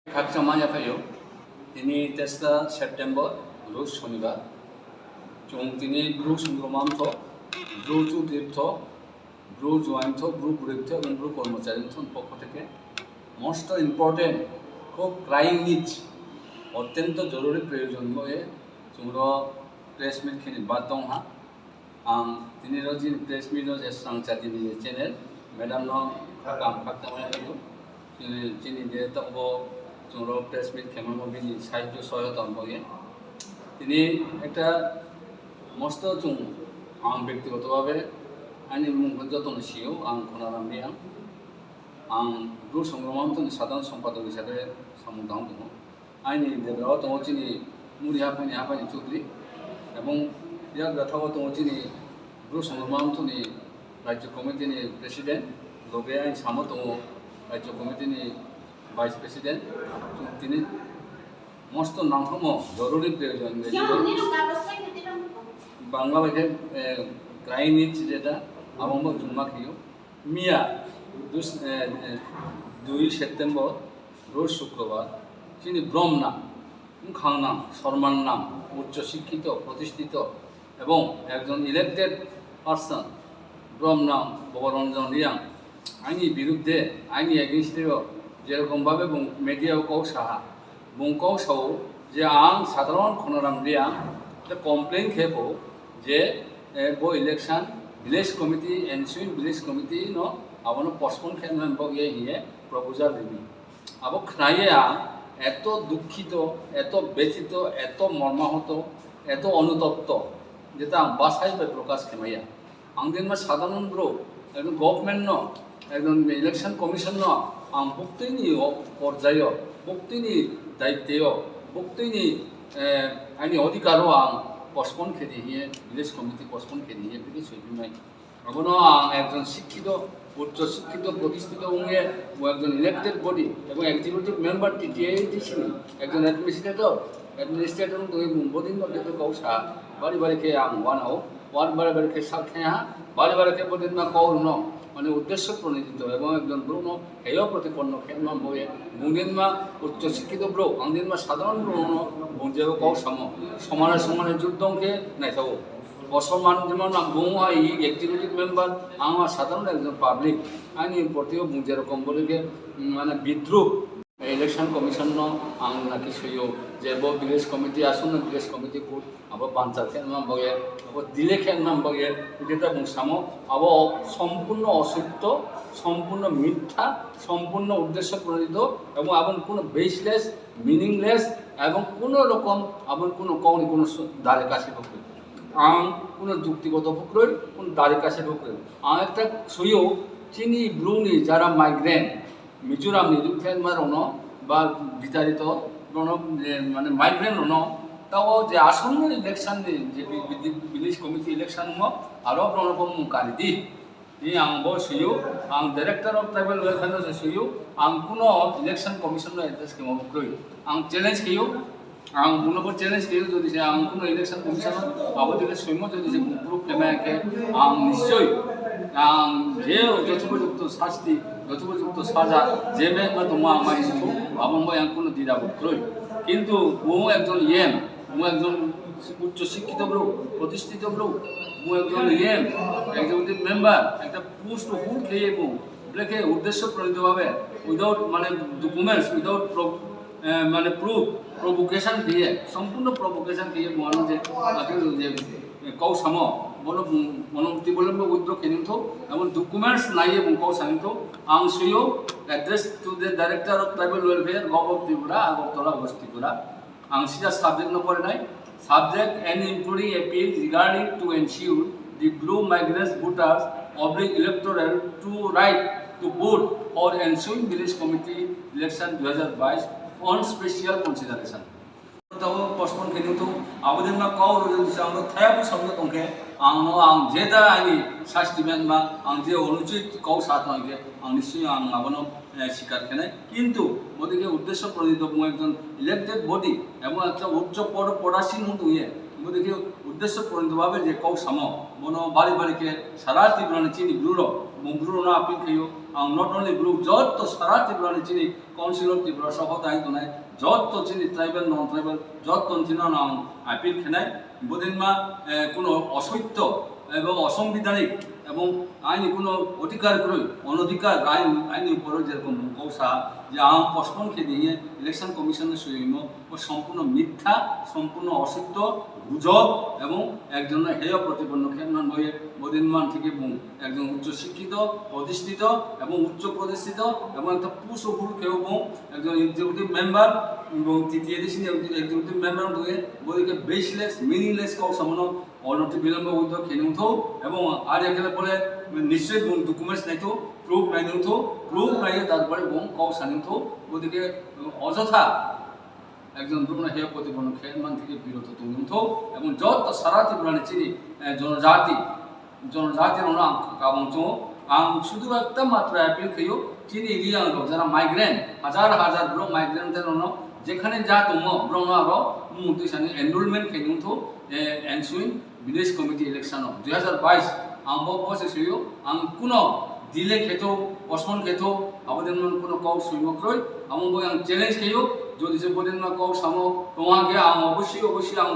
각자만야 payo tini tesla September Bru shonibar chung tini Bru Songrongma tho Bru chu dip tho Bru join tho Bru group tho এবং Bru কর্মচারী থন পক্ষ থেকে most important খুব crying needs অত্যন্ত জরুরি প্রয়োজন হয়ে जोंरो प्रेस मिट खिनि बाद दं हा आं दिनै रोजि प्रेस मिट जे सांचादिनि चैनल मैडम नो काम खाक्तामाय हायो दिनै जे तबो जोंरो प्रेस मिट खेमामो बिनि साहित्य सहायता बगे दिनै একটা मस्त जों आं व्यक्तिगतभावे आंनि मुंखौ जतन सियो आं खोनाराम रियां आं ब्रु संग्रमामनि साधारण सम्पादक हिसाबै सामुदां दङ आंनि गेजेराव दङ दिनै riha हाफानि चौधरी এবং ইয়ার ব্যথাও দङ दिनै ब्रु संग्रमामनि राज्य कमिटिनि प्रेसिडेंट लगे आं samo दङ राज्य कमिटिनि भाइस प्रेसिडेंट दिनै मस्त नांथामो जरुरी प्रयोजन बांला बायदि क्राइं निड्स जेटा आबंबो जुमा खियो मिया 2 सेप्टेम्बर रोज शुक्रवार दिनै ब्रह्म नाम खांग नाम सम्मान नाम उच्च शिक्षित प्रतिष्ठित এবং একজন ইলেক্টেড পার্সন ব্রহ্ম নাম বাবা রঞ্জন রিয়াং आंनि বিরুদ্ধে आंनि एगेन्स्टआव जेरखमभाবে मिडियायाव कौसाहा बुंकौसाव जे आं साधारण खोनाराम रियां कमप्लेन खेबो जे बो election village committee ensuing village committee नो आबनो पोस्टपोन खेलमेन बगे हिए प्रपोजल दिबि आबो खनाये आं এত দুঃখিত এত ব্যথিত এত মর্মাহত এত অনুতপ্ত যেটা বাসায় প্রকাশ খেমাইয়া আংদিন মা সাধারণ ব্রো একদম গভর্নমেন্ট ন একদম ইলেকশন কমিশন ন আং বক্তৈনি পর্যায় বক্তৈনি দায়িত্ব বক্তৈনি আইনি অধিকারও আং পোস্টপন খেদি হিয়ে ভিলেজ কমিটি পোস্টপন খেদি হিয়ে বিকি সইবিমাই আবনো আং একজন শিক্ষিত উচ্চ শিক্ষিত প্রতিষ্ঠিত উঙ্গে একজন ইলেক্টেড বডি এবং এক্সিকিউটিভ মেম্বার টিটিআইটিসি একজন অ্যাডমিনিস্ট্রেটর তুমি বদিন মধ্যে কৌশা বাড়ি বাড়িকে আং ওয়ানাও ওয়ান বাড়ি বাড়িকে সাথে হা বাড়ি বাড়িকে বদিন না কৌর ন মানে উদ্দেশ্য প্রণোদিত এবং একজন ব্রুন হেয় প্রতিপন্ন খেলমা বয়ে বুদিন মা উচ্চ শিক্ষিত ব্রো আংদিন মা সাধারণ ব্রুন বুঝেও কৌসাম সমানে সমানে যুদ্ধকে নাইথাও অসম্মান যেমন বুয়া ই এক্সিকিউটিভ মেম্বার আমার সাধারণ একজন পাবলিক আইনি প্রতিও যেরকম বলে মানে বিদ্রুপ ইলেকশন কমিশন আং নাকি সইও যে বো ভিলেজ কমিটি আসুন না ভিলেজ কমিটি কোর্ট আবার বাঞ্চা খেলনাম বগে আবার দিলে খেলনাম বগে যেটা সামো আবার সম্পূর্ণ অসত্য সম্পূর্ণ মিথ্যা সম্পূর্ণ উদ্দেশ্য প্রণোদিত এবং আবার কোনো বেসলেস মিনিংলেস এবং কোনো রকম আবার কোনো কৌনি কোনো দ্বারে কাছে ঢুকবে आं কোনো যুক্তিগত প্রক্রিয়ার কোন দাঁড়ের কাছে ঢোকে आं একটা সইও চিনি ব্রুনি যারা মাইগ্রেন্ট মিজোরামনি যুক্তরাজ্যের অন বা বিতাড়িত মানে মাইগ্রেন্ট অন তাও যে আসন্ন ইলেকশন যে ভিলেজ কমিটি ইলেকশন আরো প্রণবম কারিদি आं बो सइयो आं डाइरेक्टर अफ ट्राइबल वेलफेयर सइयो आं कुनो इलेक्शन कमिशन एड्रेस के मबक्रोय आं चैलेंज कियो आं बुनोबो चैलेंज कियो যদি যে आं कुनो इलेक्शन कमिशन আবদিকে সইমো যদি যে গ্রুপ কেমাকে आं নিশ্চয় आं যে যথোপযুক্ত শাস্তি যথোপযুক্ত সাজা যে মেন তোমা আমাই নিতো আবম্ব आं कुनो দিদা বক্রয় কিন্তু ও একজন ইএম ও একজন উচ্চ শিক্ষিত ব্রো প্রতিষ্ঠিত ব্রো ও একজন ইএম এক্সিকিউটিভ মেম্বার একটা পোস্ট হুড খেয়ে ব্লেকে উদ্দেশ্য প্রণোদিতভাবে উইদাউট মানে ডকুমেন্টস উইদাউট মানে প্রুফ প্রভোকেশন দিয়ে সম্পূর্ণ প্রভোকেশন দিয়ে মনে যে কৌসাম বলো মনোমুক্তি বলে উদ্র কিনিত এবং ডকুমেন্টস নাই এবং কৌসানিত আং সইও address to the director of tribal welfare gov of Tripura Agartala west Tripura আং সিধা সাবজেক্ট নম্বর নাই subject and including appeal regarding to ensure the blue migrants voters oblique electoral to right to vote or ensuing village committee election 2022 on special consideration ताऊ postpone केनितो आबदिन मा कौ रोजांनो थायाबो समनो दंखे आं जेदा आंनि सास्टिमेन्ट मा आं जे अनुचित कौ साथ नगे आं निश्चय आं माबानो स्वीकार केनाय किन्तु मोदिके उद्देश्य प्रणोदित एकजन इलेक्टेड बडी एबं একটা উচ্চ পদাসীন হুয়ে মোদিকে উদ্দেশ্য প্রণোদিতভাবে যে কৌ সাম মনো বাড়ি বাড়িকে সারা ত্রিপুরানি চিনি ব্রুর Bru na appeal kayo ang not only Bru jot to sara Tripura ni chini councilor Tripura saho dai donai jot to chini tribal non tribal jot to chini na appeal khenai bodin ma kono অসত্য এবং অসাংবিধানিক এবং আইনি কোনো অধিকার করে অনধিকার আইনি উপরে যেরকম কৌশা যে আম পশপনকে দিয়ে ইলেকশন কমিশনের সহিত ও সম্পূর্ণ মিথ্যা সম্পূর্ণ অসত্য গুজব এবং একজন হেয় প্রতিপন্ন খেলমান বইয়ে বদিনমান থেকে একজন উচ্চশিক্ষিত প্রতিষ্ঠিত এবং উচ্চ প্রতিষ্ঠিত এবং একটা পুষহুল কেউ একজন এক্সিকিউটিভ মেম্বার এবং তৃতীয় দেশি এক্সিকিউটিভ মেম্বার বইয়ে বইকে বেসলেস মিনিংলেস কৌশামনো অনতি বিলম্ব উদ্যোগ খেনুথো এবং আর এখানে বলে নিশ্চয়ই ডকুমেন্টস নাইতো প্রুফ নাইনুথো প্রুফ নাইয়ে তারপরে কৌ সানিথো ওদিকে অযথা একজন দুর্ন হেয় প্রতিপন্ন খেলমান থেকে বিরত তুলুথো এবং যত সারা ত্রিপুরানি চিনি জনজাতির কাবংচ আং শুধু একটা মাত্র অ্যাপিল খেয়েও চিনি রিয়াং যারা মাইগ্রেন্ট হাজার হাজার ব্রো মাইগ্রেন্টদের যেখানে যা তোম ব্রণ আরো মুক্তিসানি এনরোলমেন্ট খেনুথো এনসুইং ভিলেজ কমিটি ইলেকশন 2022 আম বসে শুয়েও আম কোনো দিলে খেতো পশমন খেতো আবেদন কোনো কৌ সুইমক্রয় আমি বই আং চ্যালেঞ্জ খেয়েও যদি সে বলেন না কৌ সামো তোমাকে আম অবশ্যই আম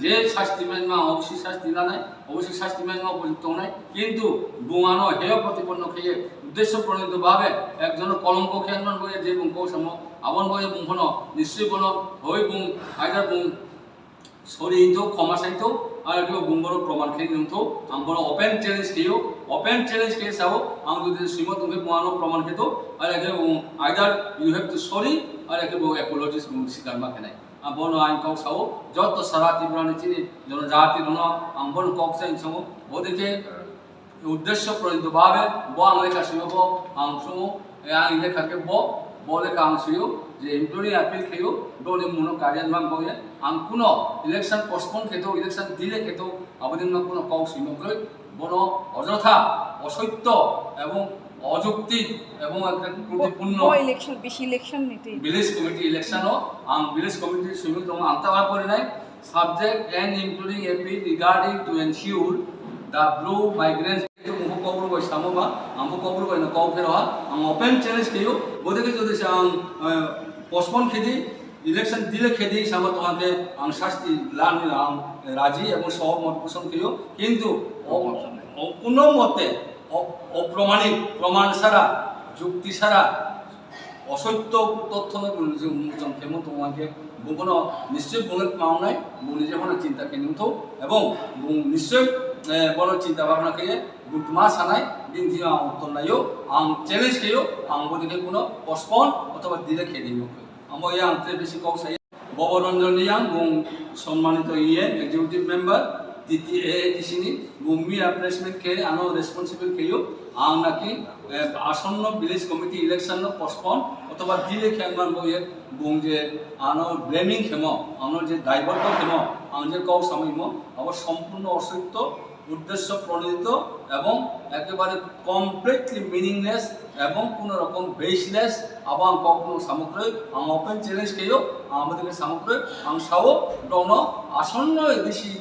যে শাস্তি মেন অবশ্যই শাস্তি না নাই অবশ্যই শাস্তি মেন উপযুক্ত নাই কিন্তু বুঙানো হেয় প্রতিপন্ন খেয়ে উদ্দেশ্য প্রণীতভাবে একজন কলঙ্ক খেয়ান বইয়ে যে কৌ সামো আবন বইয়ে বুংখনো নিশ্চয়ই বনো হই বুং আইদার বুং সরিতো ক্ষমা সাইতো আর কেউ বুংবড় প্রমাণ খেয়ে নিতো আম বড় ওপেন চ্যালেঞ্জ খেয়ে সাও আম যদি শ্রীমত তুমি বুঙানো প্রমাণ খেতো আর either you have to sorry আর একে অ্যাপোলজিস স্বীকার মাখে নাই বন আইন কক সাও যত সারা ত্রিপুরানি চিনি জনজাতি রন আম্বন কক চাই সঙ্গ ওদিকে উদ্দেশ্য প্রণীতভাবে আং লেখা শুনব আং শুনো আং লেখাকে লেখা আং শুয়ো যে ইনক্লুডিং অ্যাপিল খেয়েও ডোনি মুনো কার্যান মান বয়ে আং কোনো ইলেকশন পোস্টপোন খেতো ইলেকশন দিলে খেতো আবেদন কোনো কক শুনগ্রই বন অযথা অসত্য এবং অযৌক্তিক এবং একটা ত্রুটিপূর্ণ ভিলেজ কমিটি ইলেকশনও আং ভিলেজ কমিটির সহিত আন্তাবার করে নাই subject and including AP regarding to ensure the blue migrants মুখ কবর বই সামবা আমু কবর বই না কও ফেরোয়া আং ওপেন চ্যালেঞ্জ খেয়েও বোধকে যদি আং পোস্টপোন খেদি ইলেকশন দিলে খেদি সামা তোমাকে আং শাস্তি লানি আং রাজি এবং সহমত পোষণ খেয়েও কিন্তু কোনো মতে অপ্রমাণিক প্রমাণ ছাড়া যুক্তি ছাড়া অসত্য তথ্য খেমো তোমাকে কোনো নিশ্চয় বলে পাও নাই নিজে কোনো চিন্তা খেয়ে নিত এবং নিশ্চয় বড় চিন্তা ভাবনা খেয়ে মা সানাই দিন দিন উত্তর নাইও আম চ্যালেঞ্জ খেয়েও আম বদিকে কোনো পোস্টপন অথবা দিলে খেয়ে দিই আমার ইয়া আনতে বেশি কক সাই বাবা রঞ্জন রিয়াং সম্মানিত ইএম এক্সিকিউটিভ মেম্বার দ্বিতীয় এডিসিনি মিয়া প্লেসমেন্ট খেয়ে আনো রেসপন্সিবল খেয়েও আং নাকি আসন্ন ভিলেজ কমিটি ইলেকশন পোস্টপন অথবা দিলে খেলমান বইয়ে যে আনো ব্লেমিং খেমো আনোর যে দায়বদ্ধ খেমো আং যে কও সামিমো আবার সম্পূর্ণ অসত্য উদ্দেশ্য প্রণীত এবং একেবারে কমপ্লিটলি মিনিংলেস এবং কোনো রকম বেসলেস আবার কখনো সামগ্র আং ওপেন চ্যালেঞ্জ খেয়েও আমাদেরকে সামগ্র আং সাও ডন আসন্ন এদেশি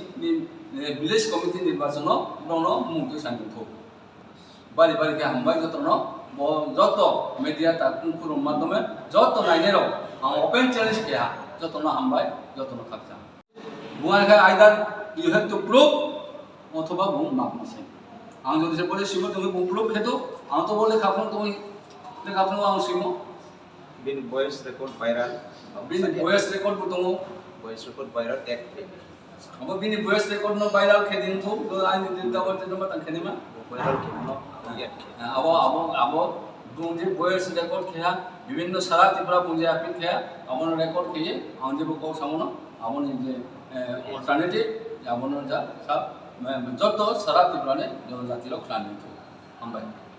ভিলেজ কমিটি নির্বাচন ডন মুক্ত শান্তি হোক বাড়ি বাড়িকে হামবাই যত মিডিয়া তার কুকুরের মাধ্যমে যত নাইনেরও আং ওপেন চ্যালেঞ্জ খেয়া যত হামবাই যত খাচ্ছা বুয়াখা either you have to prove অথবা মাপ মাসে আং যদি সে বলে শিব তুমি প্রুভ খেতো আং তো বলে খাফন তুমি খাফন আং শিব বিন voice record viral voice record এক अब बिनी भोइस रेकर्ड न भाइरल खेदिन थौ आइन दिदा बते न मत खेदिमा भाइरल खेदिन अब बुंजे भोइस रेकर्ड खेया विभिन्न सारा त्रिपुरा बुंजे आपिल खेया अमन रेकर्ड खेये आंजे बको सामनो अमन जे अल्टरनेटिव अमन जा सब जत सारा त्रिपुरा ने जनजातिर क्लानि थौ हामबाय